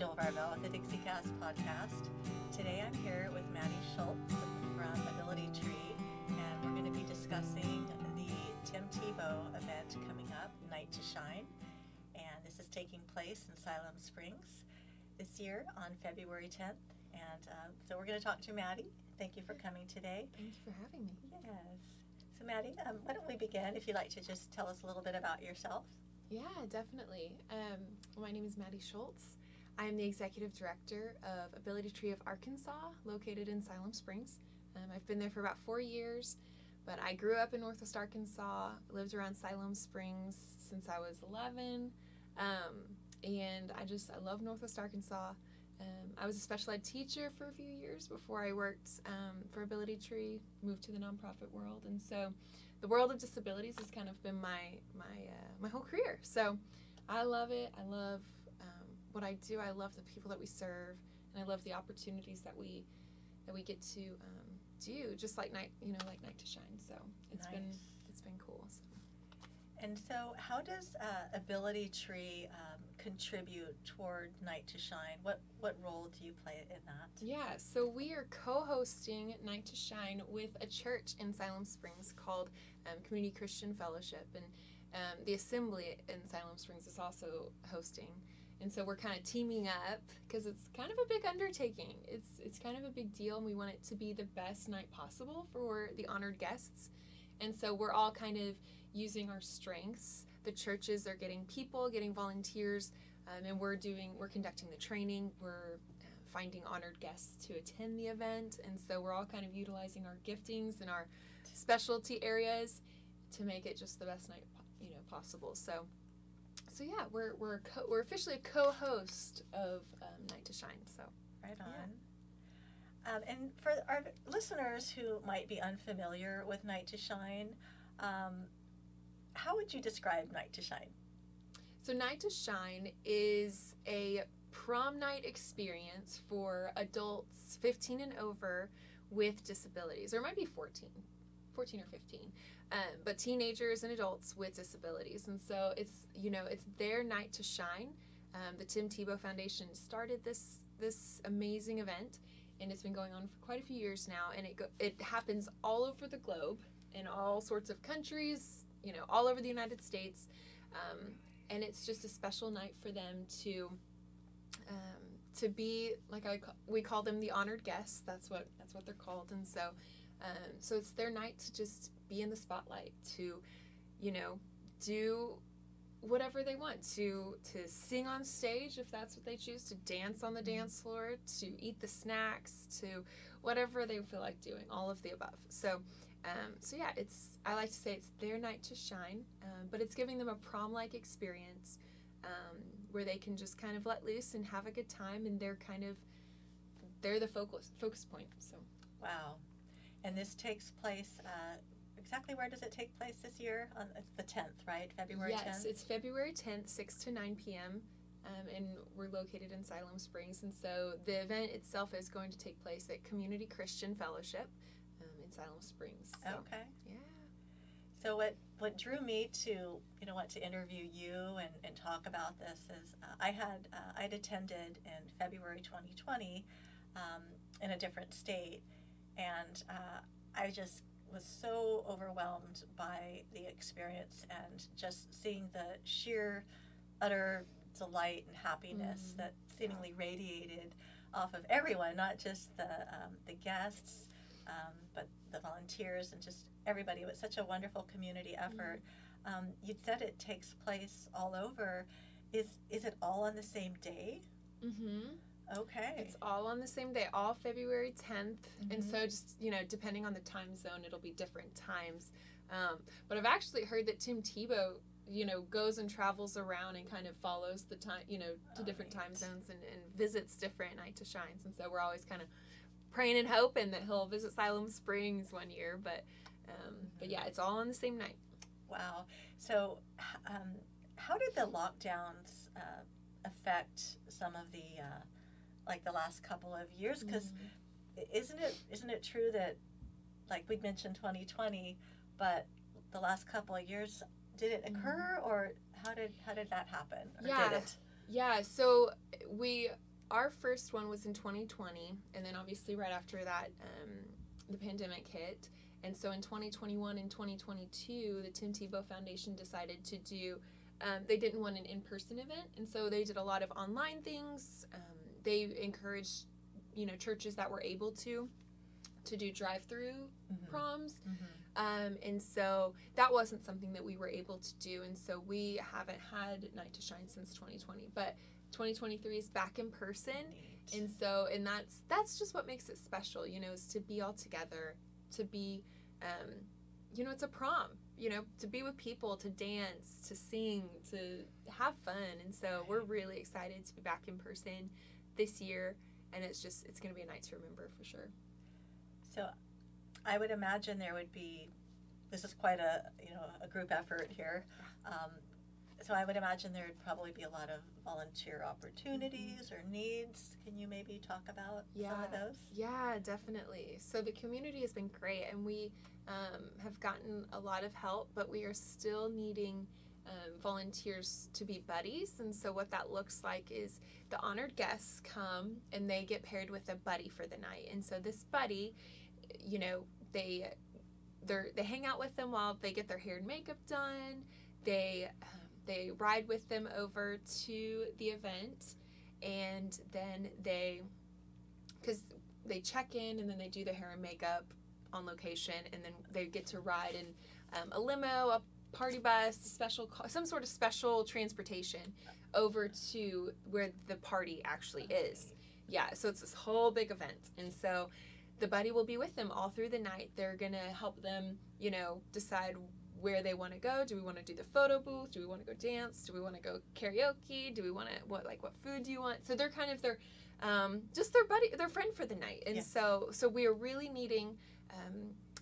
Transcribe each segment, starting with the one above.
with the Dixiecast podcast. Today I'm here with Maddy Schultz from Ability Tree, and we're going to be discussing the Tim Tebow event coming up, Night to Shine. And this is taking place in Siloam Springs this year on February 10th. And so we're going to talk to Maddy. Thank you for coming today. Thank you for having me. Yes. So Maddy, why don't we begin if you'd like to just tell us a little bit about yourself? Yeah, definitely. My name is Maddy Schultz. I'm the Executive Director of Ability Tree of Arkansas, located in Siloam Springs. I've been there for about 4 years, but I grew up in Northwest Arkansas, lived around Siloam Springs since I was 11, and I love Northwest Arkansas. I was a special ed teacher for a few years before I worked for Ability Tree, moved to the nonprofit world, and so the world of disabilities has kind of been my whole career. So I love it. I love what I do. I love the people that we serve, and I love the opportunities that we get to do, just like Night to Shine. So it's been cool. So. And so, how does Ability Tree contribute toward Night to Shine? What role do you play in that? Yeah, so we are co-hosting Night to Shine with a church in Siloam Springs called Community Christian Fellowship, and the Assembly in Siloam Springs is also hosting. And so we're kind of teaming up because it's kind of a big undertaking. It's kind of a big deal, and we want it to be the best night possible for the honored guests. And so we're all kind of using our strengths. The churches are getting people, getting volunteers, and we're conducting the training. We're finding honored guests to attend the event, and so we're all kind of utilizing our giftings and our specialty areas to make it just the best night possible. So yeah, we're officially a co-host of Night to Shine. So right on. Yeah. And for our listeners who might be unfamiliar with Night to Shine, how would you describe Night to Shine? So Night to Shine is a prom night experience for adults 15 and over with disabilities, or it might be 14 or 15, but teenagers and adults with disabilities. And so it's their night to shine. The Tim Tebow Foundation started this amazing event, and it's been going on for quite a few years now, and it happens all over the globe in all sorts of countries, all over the United States, and it's just a special night for them to be, we call them the honored guests. That's what they're called. And so it's their night to just be in the spotlight, to do whatever they want, to sing on stage if that's what they choose, to dance on the dance floor, to eat the snacks, to whatever they feel like doing, all of the above. So yeah, I like to say it's their night to shine, but it's giving them a prom-like experience where they can just kind of let loose and have a good time, and they're the focus point. So wow. And this takes place, exactly where does it take place this year? It's the 10th, right? February 10th? Yes, it's February 10th, 6 to 9 p.m., and we're located in Siloam Springs. And so the event itself is going to take place at Community Christian Fellowship in Siloam Springs. So, okay. Yeah. So what drew me to want to interview you and talk about this is I'd attended in February 2020 in a different state, and I just was so overwhelmed by the experience and just seeing the sheer utter delight and happiness that seemingly radiated off of everyone, not just the guests, but the volunteers and just everybody. It was such a wonderful community effort. You said it takes place all over. Is it all on the same day? Mm-hmm. Okay. It's all on the same day, all February 10th. And so just, depending on the time zone, it'll be different times. But I've actually heard that Tim Tebow, goes and travels around and kind of follows the time, to different time zones and visits different Night to Shines. And so we're always kind of praying and hoping that he'll visit Siloam Springs one year. But yeah, it's all on the same night. Wow. So how did the lockdowns affect some of the the last couple of years? Because isn't it true that, like we mentioned 2020, but the last couple of years, did it occur, or how did that happen? Or did it? Yeah, so we our first one was in 2020, and then obviously right after that, the pandemic hit. And so in 2021 and 2022, the Tim Tebow Foundation decided to do, they didn't want an in-person event, and so they did a lot of online things. They encouraged, churches that were able to do drive-through proms. And so that wasn't something that we were able to do, and so we haven't had Night to Shine since 2020. But 2023 is back in person. Neat. And that's just what makes it special, is to be all together, to be, it's a prom, to be with people, to dance, to sing, to have fun. And so we're really excited to be back in person this year, and it's going to be a night to remember for sure. So I would imagine there would be, this is quite a group effort here. So I would imagine there would probably be a lot of volunteer opportunities or needs. Can you maybe talk about some of those? Yeah, definitely. So the community has been great, and we have gotten a lot of help, but we are still needing volunteers to be buddies. And so what that looks like is the honored guests come and they get paired with a buddy for the night. And so this buddy, they hang out with them while they get their hair and makeup done. They ride with them over to the event, and then because they check in and then they do their hair and makeup on location, and then they get to ride in a limo, a party bus, some sort of special transportation over to where the party actually is. Yeah, so it's this whole big event, and so the buddy will be with them all through the night. They're gonna help them, decide where they want to go. Do we want to do the photo booth? Do we want to go dance? Do we want to go karaoke? Do we want to, what food do you want? So they're kind of just their buddy, their friend for the night. And so we are really needing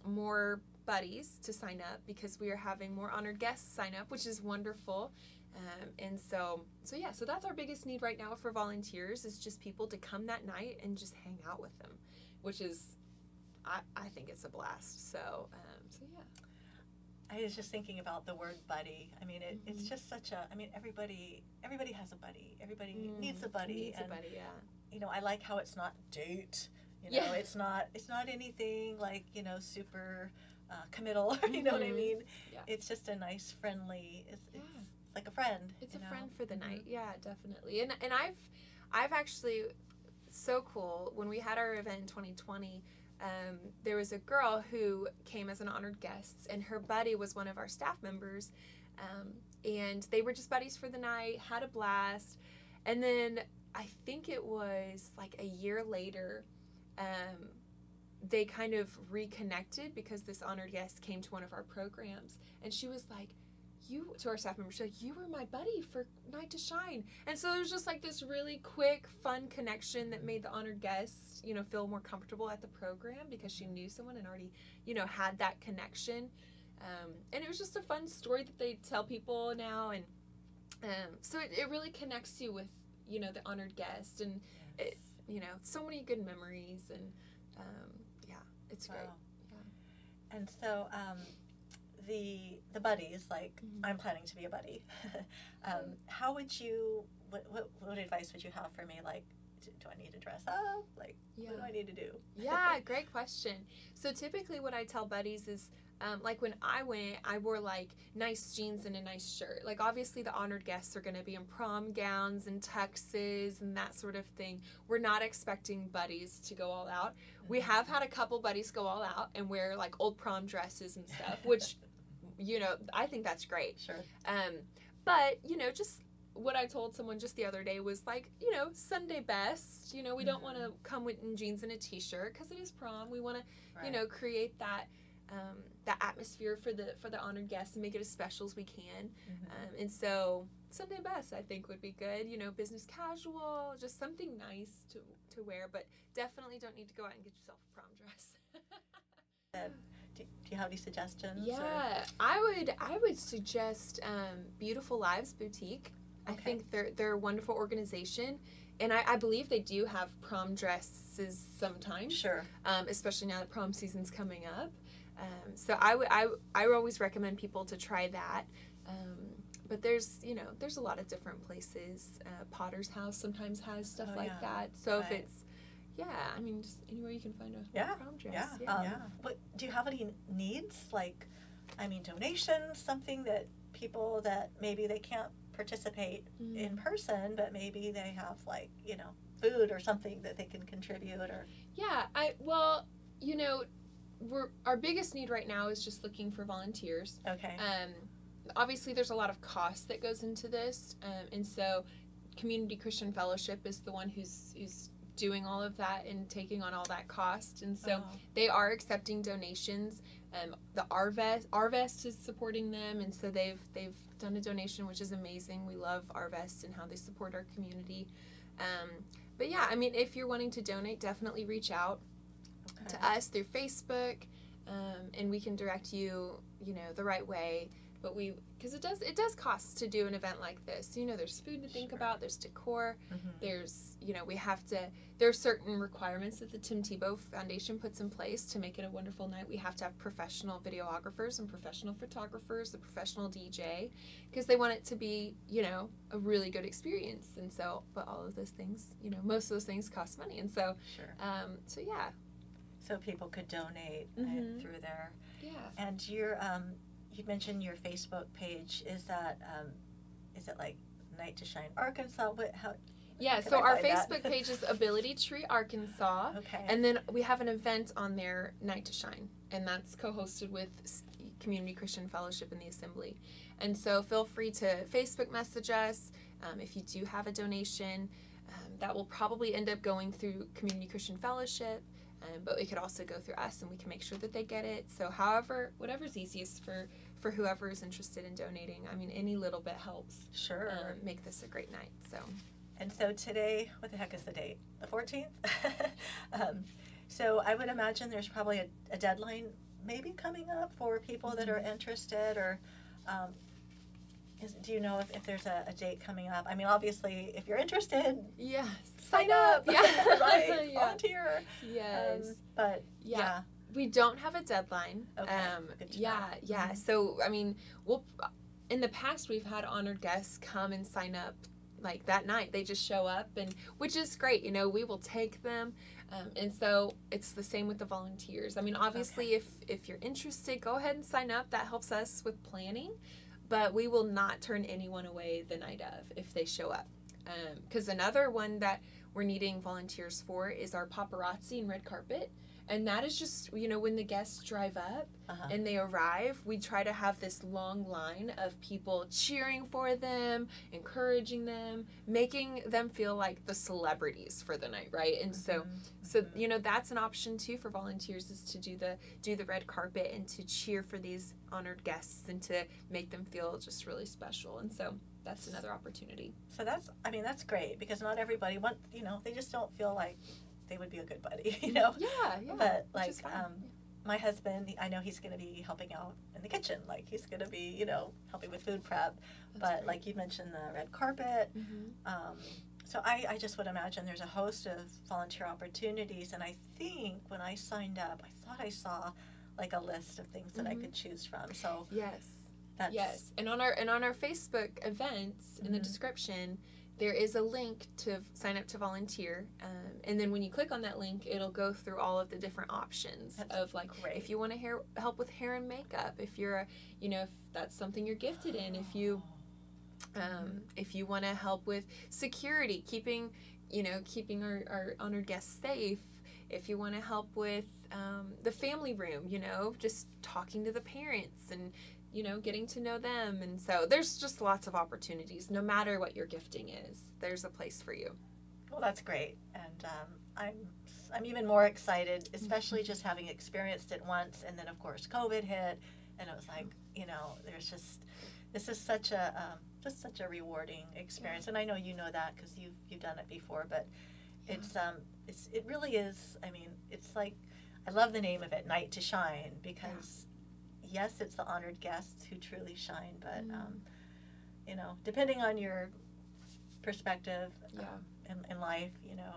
more buddies to sign up, because we are having more honored guests sign up, which is wonderful. And so that's our biggest need right now for volunteers, is just people to come that night and just hang out with them, which is, I think it's a blast. So yeah. I was just thinking about the word buddy. I mean, it's just such a, everybody has a buddy. Everybody needs a buddy. Needs a buddy, yeah. I like how it's not date. It's not anything like, super committal, you know what I mean? Yeah. It's just a nice, friendly, it's like a friend. It's a friend for the night. Yeah, definitely. And I've actually, so cool, when we had our event in 2020, there was a girl who came as an honored guest, and her buddy was one of our staff members, and they were just buddies for the night, had a blast. And then I think it was like a year later, they kind of reconnected, because this honored guest came to one of our programs, and she was like, to our staff member, she's like, you were my buddy for Night to Shine. And so there was just like this really quick, fun connection that made the honored guests, feel more comfortable at the program, because she knew someone and already, had that connection. And it was just a fun story that they tell people now. And so it really connects you with, the honored guest, and so many good memories, and it's great. Yeah. And so the buddies, like, I'm planning to be a buddy. How would you, what advice would you have for me? Like, do I need to dress up? Like, what do I need to do? Yeah, great question. So typically what I tell buddies is, like when I went, I wore like nice jeans and a nice shirt. Like obviously the honored guests are going to be in prom gowns and tuxes and that sort of thing. We're not expecting buddies to go all out. We have had a couple buddies go all out and wear like old prom dresses and stuff, which, I think that's great. Sure. But, just what I told someone just the other day was like, Sunday best. We don't want to come in jeans and a t-shirt because it is prom. We want to, create that atmosphere for the honored guests and make it as special as we can. And so Sunday best, I think, would be good. Business casual, just something nice to wear, but definitely don't need to go out and get yourself a prom dress. Do you have any suggestions? Yeah, or? I would suggest Beautiful Lives Boutique. Okay. I think they're a wonderful organization, and I believe they do have prom dresses sometimes. Sure. Especially now that prom season's coming up. So I always recommend people to try that. But there's a lot of different places. Potter's House sometimes has stuff like that. So if it's, I mean, just anywhere you can find a prom dress. What, do you have any needs? Like, I mean, donations, something that people that maybe they can't participate in person, but maybe they have, like, you know, food or something that they can contribute, or... Yeah, our biggest need right now is just looking for volunteers. Okay. Obviously, there's a lot of cost that goes into this, and so Community Christian Fellowship is the one who's doing all of that and taking on all that cost, and so they are accepting donations. The Arvest is supporting them, and so they've done a donation, which is amazing. We love Arvest and how they support our community. But yeah, I mean, if you're wanting to donate, definitely reach out to us through Facebook, and we can direct you, the right way. But because it does cost to do an event like this. There's food to think about, there's decor, there's, there are certain requirements that the Tim Tebow Foundation puts in place to make it a wonderful night. We have to have professional videographers and professional photographers, a professional DJ, because they want it to be, a really good experience. And so, but all of those things, most of those things cost money. And so, so yeah. So people could donate through there. Yeah. And you mentioned your Facebook page. Is it like Night to Shine Arkansas? So our Facebook page is Ability Tree Arkansas. Okay. And then we have an event on there, Night to Shine, and that's co-hosted with Community Christian Fellowship and the Assembly. And so feel free to Facebook message us if you do have a donation. That will probably end up going through Community Christian Fellowship. But it could also go through us, and we can make sure that they get it. So whatever's easiest for whoever is interested in donating. I mean, any little bit helps. Sure. Make this a great night. So. And so today, what the heck is the date? The 14th? So I would imagine there's probably a deadline maybe coming up for people that are interested, or do you know if there's a date coming up? I mean, obviously, if you're interested, sign up. Yeah. Right, volunteer. Yes. But yeah. We don't have a deadline. Okay. Good to know. Yeah. So, I mean, in the past, we've had honored guests come and sign up like that night. They just show up, and which is great. We will take them. And so it's the same with the volunteers. I mean, obviously, if you're interested, go ahead and sign up. That helps us with planning. But we will not turn anyone away the night of if they show up. Because another one that we're needing volunteers for is our paparazzi and red carpet. And that is just, when the guests drive up and they arrive, we try to have this long line of people cheering for them, encouraging them, making them feel like the celebrities for the night, right? And so that's an option too for volunteers, is to do the red carpet and to cheer for these honored guests and to make them feel just really special. And so that's another opportunity. So that's great, because not everybody they just don't feel like they would be a good buddy, Yeah. But like, my husband, I know he's going to be helping out in the kitchen. Like, he's going to be, helping with food prep. But great. like you mentioned, the red carpet. So I just would imagine there's a host of volunteer opportunities. And I think when I signed up, I thought I saw like a list of things that I could choose from. So yes. And on our Facebook events, in the description, there is a link to sign up to volunteer, and then when you click on that link, it'll go through all of the different options. That's of like, great. If you want to help with hair and makeup, if you're, if that's something you're gifted in, if you want to help with security, keeping our honored guests safe, if you want to help with the family room, just talking to the parents and getting to know them. And so there's just lots of opportunities. No matter what your gifting is, there's a place for you. Well, that's great. And I'm even more excited, especially just having experienced it once. And then, of course, COVID hit. And it was like, this is such a rewarding experience. And I know you know that because you've done it before. But it really is. I mean, it's like, I love the name of it, Night to Shine, because yes, it's the honored guests who truly shine, but depending on your perspective in life,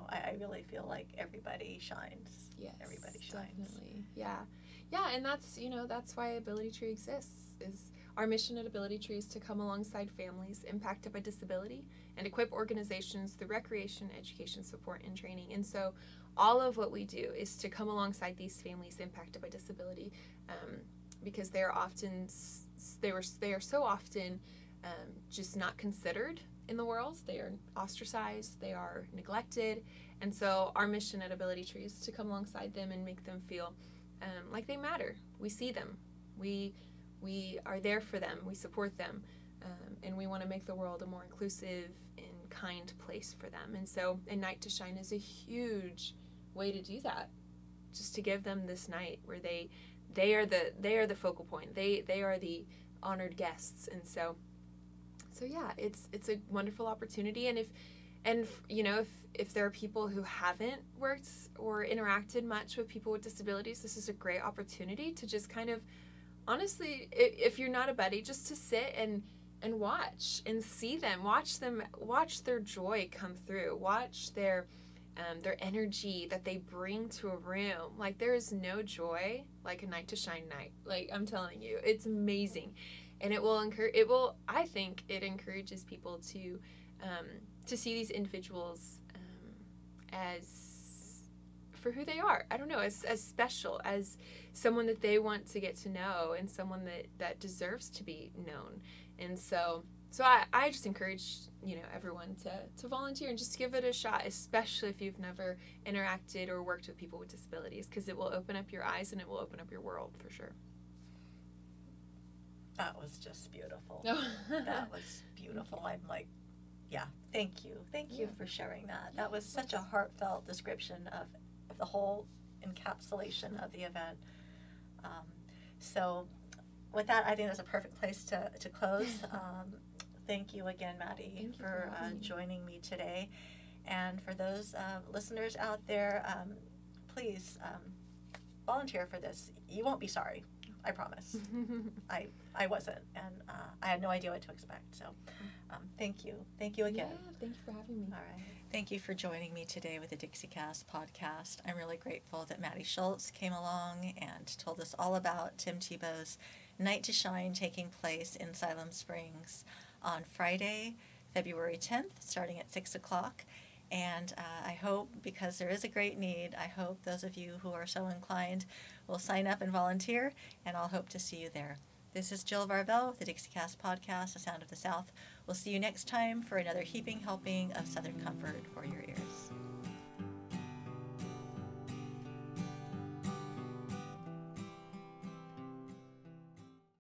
I really feel like everybody shines. Yes, everybody shines. Definitely. Yeah, and that's that's why Ability Tree exists. Is our mission at Ability Tree is to come alongside families impacted by disability and equip organizations through recreation, education, support, and training. And so all of what we do is to come alongside these families impacted by disability, because they are often, they are so often just not considered in the world. They are ostracized, they are neglected. And so our mission at Ability Tree is to come alongside them and make them feel like they matter. We see them. We are there for them. We support them. And we want to make the world a more inclusive and kind place for them. And so a Night to Shine is a huge way to do that. Just to give them this night where they are the focal point. They are the honored guests. And so yeah, it's a wonderful opportunity. And if there are people who haven't worked or interacted much with people with disabilities, this is a great opportunity to just kind of, honestly, if you're not a buddy, just to sit and watch and see them, watch their joy come through, watch their energy that they bring to a room. Like, there is no joy like a Night to Shine night. Like, I'm telling you, it's amazing. And I think it encourages people to see these individuals as for who they are. I don't know, as special, as someone that they want to get to know, and someone that deserves to be known. And so I just encourage, everyone to volunteer and just give it a shot, especially if you've never interacted or worked with people with disabilities, because it will open up your eyes and it will open up your world for sure. That was just beautiful. That was beautiful. I'm like, yeah, thank you. Thank you for sharing that. That was such a heartfelt description of the whole encapsulation of the event. So with that, I think that's a perfect place to close. Thank you again, Maddy, for joining me today. And for those listeners out there, please volunteer for this. You won't be sorry. I promise. I wasn't, and I had no idea what to expect. So thank you. Thank you again. Yeah, thank you for having me. All right. Thank you for joining me today with the Dixiecast podcast. I'm really grateful that Maddy Schultz came along and told us all about Tim Tebow's Night to Shine taking place in Siloam Springs on Friday, February 10th, starting at 6 o'clock. And I hope, because there is a great need, I hope those of you who are so inclined will sign up and volunteer, and I'll hope to see you there. This is Jill Varvel with the Dixiecast podcast, The Sound of the South. We'll see you next time for another heaping helping of Southern comfort for your ears.